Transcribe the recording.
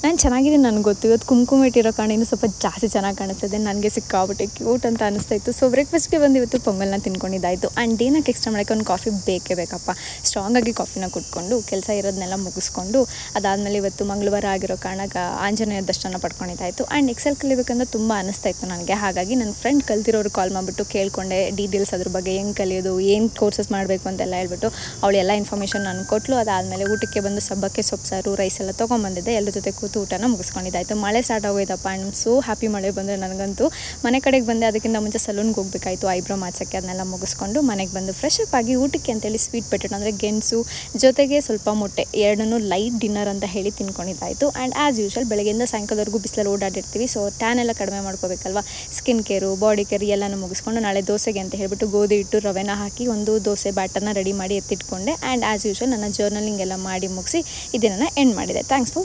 ನಾನು ಚೆನ್ನಾಗಿದ್ದೀನಿ, ನನಗೆ ಗೊತ್ತು. ಇವತ್ತು ಕುಂಕುಮ ಇಟ್ಟಿರೋ ಕಾರಣ ಇನ್ನೂ ಸ್ವಲ್ಪ ಜಾಸ್ತಿ ಚೆನ್ನಾಗಿ ಕಾಣಿಸ್ತಿದೆ. ನನಗೆ ಸಿಕ್ಕಾಬಿಟ್ಟೆ ಕ್ಯೂಟ್ ಅಂತ ಅನಿಸ್ತಾಯಿತ್ತು. ಸೊ ಬ್ರೇಕ್ಫಾಸ್ಟ್ಗೆ ಬಂದು ಇವತ್ತು ಪೊಂಗಲ್ನ ತಿನ್ಕೊಂಡಿದ್ದಾಯಿತು. ಆ್ಯಂಡ್ ಏನಕ್ಕೆ ಎಕ್ಸ್ಟ್ರಾ ಮಾಡೋಕ್ಕೆ ಒಂದು ಕಾಫಿ ಬೇಕೇ ಬೇಕಪ್ಪ. ಸ್ಟ್ರಾಂಗಾಗಿ ಕಾಫಿನ ಕುಟ್ಕೊಂಡು ಕೆಲಸ ಇರೋದನ್ನೆಲ್ಲ ಮುಗಿಸ್ಕೊಂಡು ಅದಾದಮೇಲೆ ಇವತ್ತು ಮಂಗಳವಾರ ಆಗಿರೋ ಕಾರಣ ಆಂಜನೇಯ ದರ್ಶನ ಪಡ್ಕೊಂಡಿದ್ದಾಯಿತು. ಆ್ಯಂಡ್ ಎಕ್ಸೆಲ್ ಕಲಿಬೇಕಂತ ತುಂಬ ಅನಿಸ್ತಾಯಿತ್ತು ನನಗೆ. ಹಾಗಾಗಿ ನನ್ನ ಫ್ರೆಂಡ್ ಕಲ್ತಿರೋರು ಕಾಲ್ ಮಾಡಿಬಿಟ್ಟು ಕೇಳಿಕೊಂಡೆ ಡೀಟೇಲ್ಸ್ ಅದ್ರ ಬಗ್ಗೆ, ಹೆಂಗೆ ಕಲಿಯೋದು, ಏನು ಕೋರ್ಸಸ್ ಮಾಡಬೇಕು ಅಂತೆಲ್ಲ ಹೇಳ್ಬಿಟ್ಟು ಅವಳೆಲ್ಲ ಇನ್ಫಾರ್ಮೇಷನ್ ನಾನು ಕೊಟ್ಟಳು. ಅದಾದಮೇಲೆ ಊಟಕ್ಕೆ ಬಂದು ಸಬ್ಬಕ್ಕೆ ಸೊಪ್ಪು ಸಾರು, ರೈಸ್ ಎಲ್ಲ ತೊಗೊಂಬಂದಿದ್ದೆ. ಎಲ್ಲರ ಜೊತೆ ಕೂತು ಊಟನ ಮುಗಿಸ್ಕೊಂಡಿದ್ದಾಯಿತು. ಮಳೆ ಸ್ಟಾರ್ಟ್ ಆಗೋಯ್ತಪ್ಪ. ಆ್ಯಂಡ್ ಸೋ ಹ್ಯಾಪಿ ಮಳೆ ಬಂದರೆ ನನಗಂತೂ. ಮನೆ ಕಡೆಗೆ ಬಂದೆ, ಅದಕ್ಕಿಂತ ಮುಂಚೆ ಸಲೂನ್ಗೆ ಹೋಗಬೇಕಾಯಿತು, ಐಬ್ರೋ ಮಾಡ್ಸೋಕ್ಕೆ. ಅದನ್ನೆಲ್ಲ ಮುಗಿಸ್ಕೊಂಡು ಮನೆಗೆ ಬಂದು ಫ್ರೆಶ್ ಅಪ್ ಆಗಿ ಊಟಕ್ಕೆ ಅಂತೇಳಿ ಸ್ವೀಟ್ ಪೊಟೆಟೊ ಅಂದರೆ ಗೆಣಸು ಜೊತೆಗೆ ಸ್ವಲ್ಪ ಮೊಟ್ಟೆ, ಎರಡನ್ನೂ ಲೈಟ್ ಡಿನ್ನರ್ ಅಂತ ಹೇಳಿ ತಿನ್ಕೊಂಡಿದ್ದಾಯಿತು. ಆ್ಯಂಡ್ ಆ್ಯಸ್ ಯೂಶುವಲ್ ಬೆಳಗ್ಗೆಯಿಂದ ಸಾಯಂಕಾಲದವರೆಗೂ ಬಿಸಿಲಲ್ಲಿ ಓಡಾಡಿರ್ತೀವಿ. ಸೊ ಟ್ಯಾನ್ ಎಲ್ಲ ಕಡಿಮೆ ಮಾಡ್ಕೋಬೇಕಲ್ವ. ಸ್ಕಿನ್ ಕೇರು, ಬಾಡಿ ಕೇರ್ ಎಲ್ಲನೂ ಮುಗಿಸ್ಕೊಂಡು ನಾಳೆ ದೋಸೆಗೆ ಅಂತ ಹೇಳ್ಬಿಟ್ಟು ಗೋಧಿ ಹಿಟ್ಟು ರವೆನ ಹಾಕಿ ಒಂದು ದೋಸೆ ಬ್ಯಾಟರ್ನ ರೆಡಿ ಮಾಡಿ ಎತ್ತಿಟ್ಕೊಂಡೆ. ಆ್ಯಂಡ್ ಆ್ಯಸ್ ಯೂಶುವಲ್ ನನ್ನ ಜರ್ನಲಿಂಗ್ ಎಲ್ಲ ಮಾಡಿ ಮುಗಿಸಿ ಇದನ್ನು ಎಂಡ್ ಮಾಡಿದೆ. Thanks for